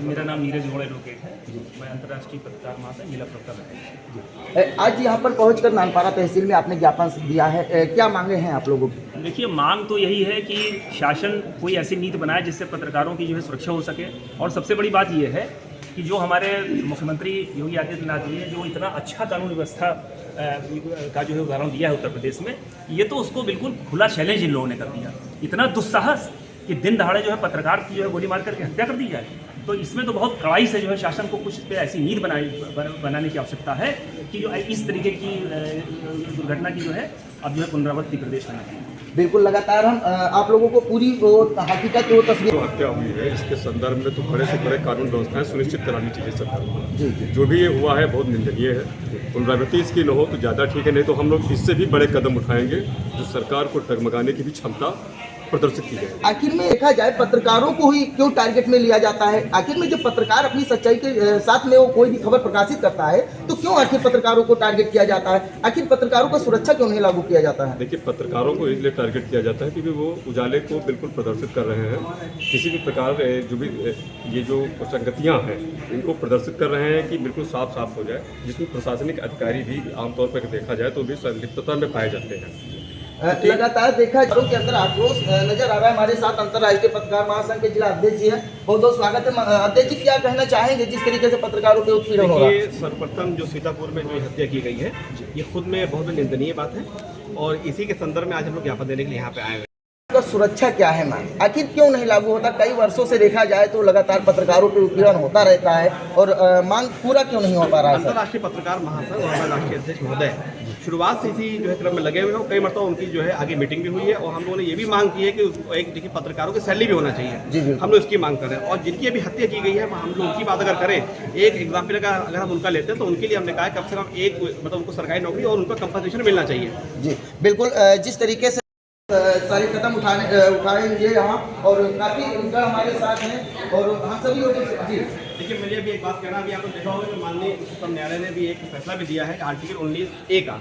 मेरा नाम नीरज गौड़ एडवोकेट है। मैं अंतर्राष्ट्रीय पत्रकार महासंघ जिला प्रवक्ता है। आज यहाँ पर पहुंचकर नानपारा तहसील में आपने ज्ञापन दिया है, क्या मांगे हैं आप लोगों की? देखिए, मांग तो यही है कि शासन कोई ऐसी नीति बनाए जिससे पत्रकारों की जो है सुरक्षा हो सके। और सबसे बड़ी बात यह है कि जो हमारे मुख्यमंत्री योगी आदित्यनाथ जी ने जो इतना अच्छा कानून व्यवस्था का जो है उदाहरण दिया है उत्तर प्रदेश में, ये तो उसको बिल्कुल खुला चैलेंज इन लोगों ने कर दिया। इतना दुस्साहस कि दिन दहाड़े जो है पत्रकार की जो है गोली मार करके हत्या कर दी जाए। तो इसमें तो बहुत कड़ाई से जो है शासन को कुछ पे ऐसी नीति बनाने की आवश्यकता है कि जो इस तरीके की दुर्घटना की जो है अब जो है पुनरावृत्ति प्रदेश में है। बिल्कुल, लगातार हम आप लोगों को पूरी वो हकीकत वो तस्वीर जो हत्या हुई है इसके संदर्भ में तो बड़े से बड़े कानून व्यवस्थाएं सुनिश्चित करानी चाहिए सरकार को। जी। जो भी ये हुआ है बहुत निंदनीय है। पुनरावृत्ति इसकी न हो तो ज़्यादा ठीक है, नहीं तो हम लोग इससे भी बड़े कदम उठाएंगे जो सरकार को डगमगाने की भी क्षमता प्रदर्शित की जाए। आखिर में देखा जाए पत्रकारों को ही क्यों टारगेट में लिया जाता है? आखिर में जब पत्रकार अपनी सच्चाई के साथ में वो कोई भी खबर प्रकाशित करता है तो क्यों आखिर पत्रकारों को टारगेट किया जाता है? आखिर पत्रकारों का सुरक्षा क्यों नहीं लागू किया जाता है? देखिए, पत्रकारों को इसलिए टारगेट किया जाता है क्योंकि वो उजाले को बिल्कुल प्रदर्शित कर रहे हैं। किसी भी प्रकार जो भी ये जो संगतियाँ हैं इनको प्रदर्शित कर रहे हैं कि बिल्कुल साफ साफ हो जाए, जिसमें प्रशासनिक अधिकारी भी आमतौर पर देखा जाए तो भी संलिप्तता में पाए जाते हैं। लगातार देखा के अंदर आक्रोश नजर आ रहा है। हमारे साथ अंतर्राष्ट्रीय पत्रकार महासंघ के जिला अध्यक्ष जी हैं, बहुत बहुत स्वागत है। अध्यक्ष जी, क्या कहना चाहेंगे जिस तरीके से पत्रकारों के उत्पीड़न हो रहा है? सर्वप्रथम जो सीतापुर में जो हत्या की गई है ये खुद में बहुत निंदनीय बात है और इसी के संदर्भ में आज हम लोग ज्ञापन देने के लिए यहाँ पे आए हुए। का सुरक्षा क्या है मैम? आखिर क्यों नहीं लागू होता? कई वर्षों से देखा जाए तो लगातार पत्रकारों पे उत्पीड़न होता रहता है और मांग पूरा क्यों नहीं हो पा रहा है? अंतर्राष्ट्रीय पत्रकार महासंघ और हमारे राष्ट्रीय अध्यक्ष महोदय शुरुआत से इसी जो है क्रम में लगे हुए हैं। कई मरतबा उनकी जो है आगे मीटिंग भी हुई है और हम लोगों ने ये भी मांग की है कि एक देखिए पत्रकारों की सैलरी भी होना चाहिए। हम लोग इसकी मांग कर रहे हैं और जिनकी अभी हत्या की गई है हम लोग उनकी बात अगर करें, एक एग्जाम्पल का अगर हम उनका लेते हैं तो उनके लिए हमने कहा कम से कम एक मतलब उनको सरकारी नौकरी और उनका कंपनसेशन मिलना चाहिए। जी बिल्कुल, जिस तरीके से सारे कदम उठाएंगे यहाँ और काफी उनका हमारे साथ हैं और हम सभी लोग जी। देखिए, मुझे भी एक बात कहना, अभी आपने देखा होगा कि माननीय उच्चतम न्यायालय ने भी एक फैसला भी दिया है आर्टिकल 19A का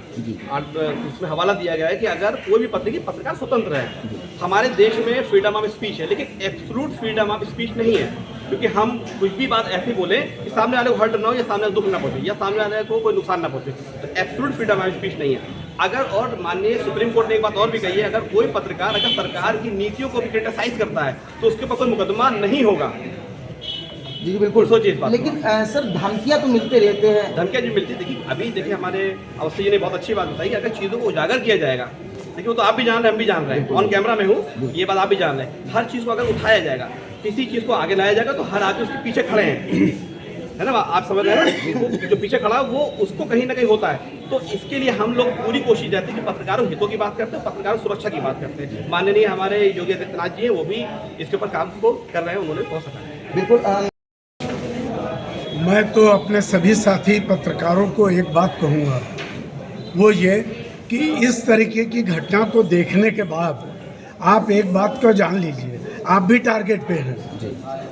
उसमें हवाला दिया गया है कि अगर कोई भी पत्रकार स्वतंत्र है। हमारे देश में फ्रीडम ऑफ स्पीच है लेकिन एब्सोल्यूट फ्रीडम ऑफ स्पीच नहीं है, क्योंकि हम कुछ भी बात ऐसी बोले कि सामने वाले को हर्ट ना हो या सामने दुख ना पहुंचे या सामने वाले को कोई नुकसान ना पहुंचे, तो एब्सोल्यूट फ्रीडम ऑफ स्पीच नहीं है। अगर और माननीय सुप्रीम कोर्ट ने एक बात और भी कही है, अगर कोई पत्रकार अगर सरकार की नीतियों को भी क्रिटिसाइज करता है तो उसके ऊपर कोई मुकदमा नहीं होगा। जी बिल्कुल, सोचिए इस बात। लेकिन सर धमकियां तो मिलते रहते हैं। धमकियां जो मिलती है, देखिए अभी देखिए हमारे अवस्थी जी ने बहुत अच्छी बात बताई कि अगर चीज़ों को उजागर किया जाएगा, देखिए वो तो आप भी जान रहे हैं, हम भी जान रहे हैं, ऑन कैमरा में हूँ, ये बात आप भी जान रहे हैं। हर चीज़ को अगर उठाया जाएगा, किसी चीज़ को आगे लाया जाएगा तो हर आदमी उसके पीछे खड़े हैं, है ना, आप समझ रहे हैं? जो पीछे खड़ा वो उसको कहीं ना कहीं होता है। तो इसके लिए हम लोग पूरी कोशिश रहती है कि पत्रकारों हितों की बात करते हैं, पत्रकारों सुरक्षा की बात करते हैं। माननीय हमारे योगी आदित्यनाथ जी हैं, वो भी इसके ऊपर काम को कर रहे हैं, उन्होंने बहुत सका है। बिल्कुल, मैं तो अपने सभी साथी पत्रकारों को एक बात कहूँगा, वो ये कि इस तरीके की घटना को देखने के बाद आप एक बात को जान लीजिए, आप भी टारगेट पे हैं,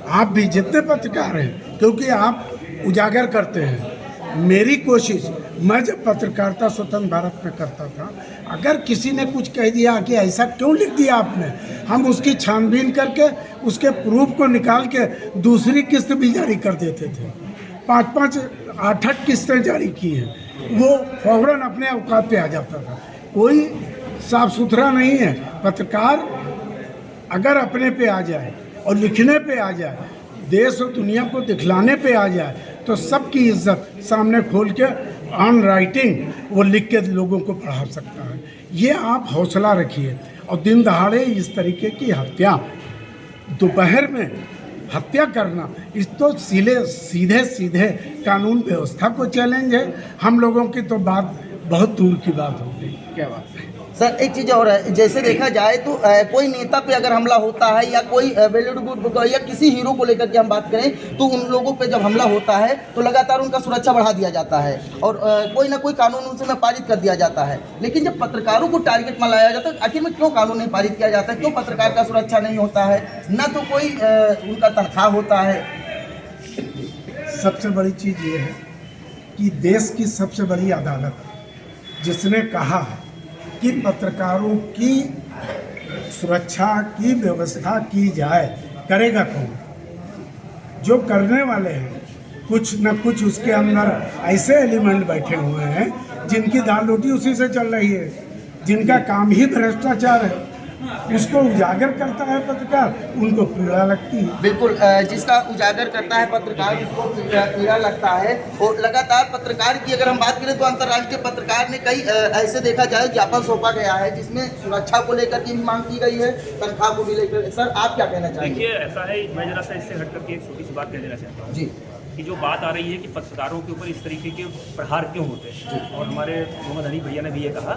आप भी जितने पत्रकार हैं, क्योंकि आप उजागर करते हैं। मेरी कोशिश, मैं जब पत्रकारिता स्वतंत्र भारत में करता था, अगर किसी ने कुछ कह दिया कि ऐसा क्यों लिख दिया आपने, हम उसकी छानबीन करके उसके प्रूफ को निकाल के दूसरी किस्त भी जारी कर देते थे। 5-5, 8-8 किस्तें जारी की हैं, वो फौरन अपने औकात पे आ जाता था। कोई साफ सुथरा नहीं है। पत्रकार अगर अपने पे आ जाए और लिखने पे आ जाए, देश और दुनिया को दिखलाने पे आ जाए, तो सबकी इज्जत सामने खोल के ऑन राइटिंग वो लिख के लोगों को पढ़ा सकता है। ये आप हौसला रखिए। और दिन दहाड़े इस तरीके की हत्या, दोपहर में हत्या करना, इस तो सीधे सीधे कानून व्यवस्था को चैलेंज है। हम लोगों की तो बात बहुत दूर की बात हो गई। क्या बात है सर, एक चीज़ और है, जैसे देखा जाए तो कोई नेता पे अगर हमला होता है या कोई बॉलीवुड या किसी हीरो को लेकर के हम बात करें तो उन लोगों पे जब हमला होता है तो लगातार उनका सुरक्षा बढ़ा दिया जाता है और कोई ना कोई कानून उनसे में पारित कर दिया जाता है। लेकिन जब पत्रकारों को टारगेट में लाया जाता है, आखिर में क्यों कानून नहीं पारित किया जाता है? क्यों पत्रकार का सुरक्षा नहीं होता है? ना तो कोई उनका तनख्वाह होता है। सबसे बड़ी चीज़ ये है कि देश की सबसे बड़ी अदालत जिसने कहा है कि पत्रकारों की सुरक्षा की व्यवस्था की जाए, करेगा कौन? जो करने वाले हैं कुछ न कुछ उसके अंदर ऐसे एलिमेंट बैठे हुए हैं जिनकी दाल रोटी उसी से चल रही है, जिनका काम ही भ्रष्टाचार है, उसको उजागर करता है पत्रकार, उनको पीड़ा लगती है। बिल्कुल, जिसका उजागर करता है पत्रकार उसको पीड़ा लगता है। और लगातार पत्रकार की अगर हम बात करें तो अंतर्राष्ट्रीय पत्रकार ने कई ऐसे देखा जाए ज्ञापन सौंपा गया है जिसमें सुरक्षा को लेकर की भी मांग की गई है, तनख्वाह को भी लेकर। सर आप क्या कहना चाहेंगे? देखिए ऐसा है, मैं जरा सा इससे हट करके एक छोटी सी बात कह देना चाहता हूँ जी कि जो बात आ रही है कि पत्रकारों के ऊपर इस तरीके के प्रहार क्यों होते हैं, और हमारे मोहम्मद हनीफ भैया ने भी ये कहा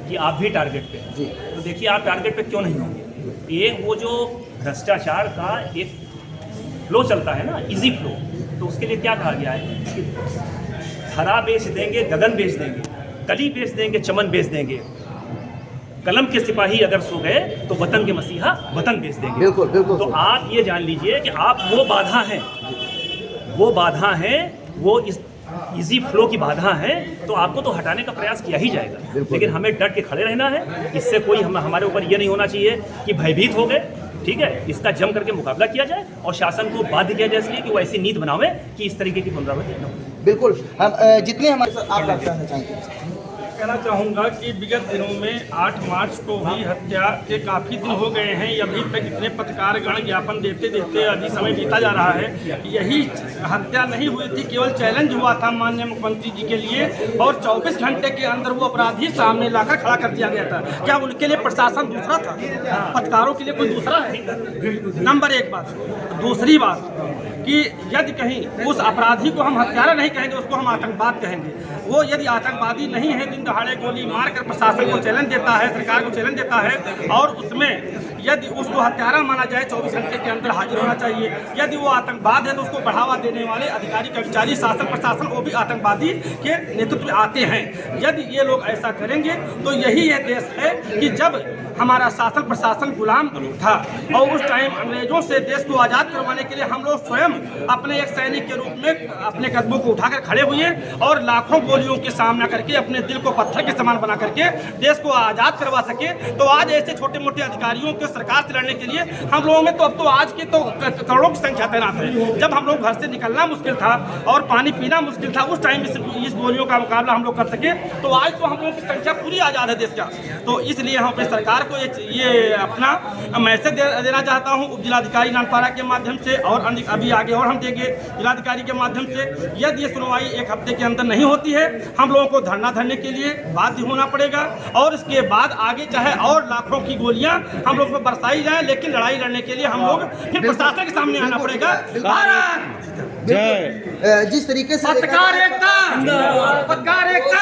कि आप भी टारगेट पे हैं। जी। तो देखिए आप टारगेट पे क्यों नहीं होंगे? एक वो जो भ्रष्टाचार का एक फ्लो चलता है ना, इजी फ्लो, तो उसके लिए क्या कहा गया है कि हरा बेच देंगे, गगन बेच देंगे, कली बेच देंगे, चमन बेच देंगे, कलम के सिपाही अगर सो गए तो वतन के मसीहा वतन बेच देंगे। बिल्कुल बिल्कुल। तो आप ये जान लीजिए कि आप वो बाधा हैं, वो इस इजी फ्लो की बाधा है, तो आपको तो हटाने का प्रयास किया ही जाएगा, लेकिन हमें डट के खड़े रहना है। इससे कोई हमारे ऊपर ये नहीं होना चाहिए कि भयभीत हो गए, ठीक है, इसका जम करके मुकाबला किया जाए और शासन को बाध्य किया जाए इसलिए कि वो ऐसी नीति बनावे कि इस तरीके की पुनरावृत्ति न हो। बिल्कुल, हम जितने हमारे साथ आप बात करना चाहेंगे? कहना चाहूँगा कि विगत दिनों में 8 मार्च को हुई हत्या के काफ़ी दिन हो गए हैं, अभी तक इतने पत्रकारगण ज्ञापन देते देते अभी समय बीता जा रहा है। यही हत्या नहीं हुई थी, केवल चैलेंज हुआ था माननीय मुख्यमंत्री जी के लिए, और 24 घंटे के अंदर वो अपराधी सामने लाकर खड़ा कर दिया गया था। क्या उनके लिए प्रशासन दूसरा था? पत्रकारों के लिए कोई दूसरा है? नंबर एक बात। दूसरी बात कि यदि कहीं उस अपराधी को हम हत्यारा नहीं कहेंगे, उसको हम आतंकवाद कहेंगे। वो यदि आतंकवादी नहीं है, दिन दहाड़े गोली मारकर प्रशासन को चैलेंज देता है, सरकार को चैलेंज देता है, और उसमें यदि उसको हत्यारा माना जाए 24 घंटे के अंदर हाजिर होना चाहिए। यदि वो आतंकवाद है तो उसको बढ़ावा देने वाले अधिकारी कर्मचारी शासन प्रशासन वो भी आतंकवादी के नेतृत्व में आते हैं। यदि ये लोग ऐसा करेंगे तो यही ये देश है कि जब हमारा शासन प्रशासन गुलाम था और उस टाइम अंग्रेजों से देश को आज़ाद करवाने के लिए हम लोग स्वयं अपने एक सैनिक के रूप में अपने कदमों को उठाकर खड़े हुए और लाखों गोलियों के सामना करके अपने दिल को पत्थर के समान बना करके देश को आज़ाद करवा सके। तो आज ऐसे छोटे मोटे अधिकारियों के सरकार से लड़ने के लिए हम लोगों में तो अब तो आज के तो करोड़ों की संख्या तैनात है। जब हम लोग घर से निकलना मुश्किल था और पानी पीना मुश्किल था, उस टाइम इस गोलियों का मुकाबला हम लोग कर सके, तो आज तो हम लोगों की संख्या पूरी आज़ाद है देश का। तो इसलिए हम अपनी सरकार को ये अपना मैसेज देना चाहता हूँ उप जिलाधिकारी नानपारा के माध्यम से, और अभी आगे और हम देंगे जिलाधिकारी के माध्यम से। यदि ये सुनवाई 1 हफ्ते के अंदर नहीं होती है, हम लोगों को धरना धरने के लिए बाध्य होना पड़ेगा, और इसके बाद आगे चाहे और लाखों की गोलियां हम लोग पर बरसाई जाए, लेकिन लड़ाई लड़ने के लिए हम लोग फिर प्रशासन के सामने आना पड़ेगा। जिस तरीके से पत्रकार एकता, पत्रकार एकता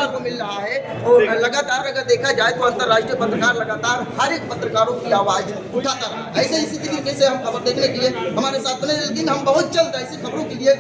को मिल रहा है, और लगातार अगर देखा जाए तो अंतर्राष्ट्रीय पत्रकार लगातार हर एक पत्रकारों की आवाज उठाता रहा। ऐसे इसी तरीके से हम खबर देखने के लिए हमारे साथ बने, लेकिन हम बहुत जल्द ऐसी खबरों के लिए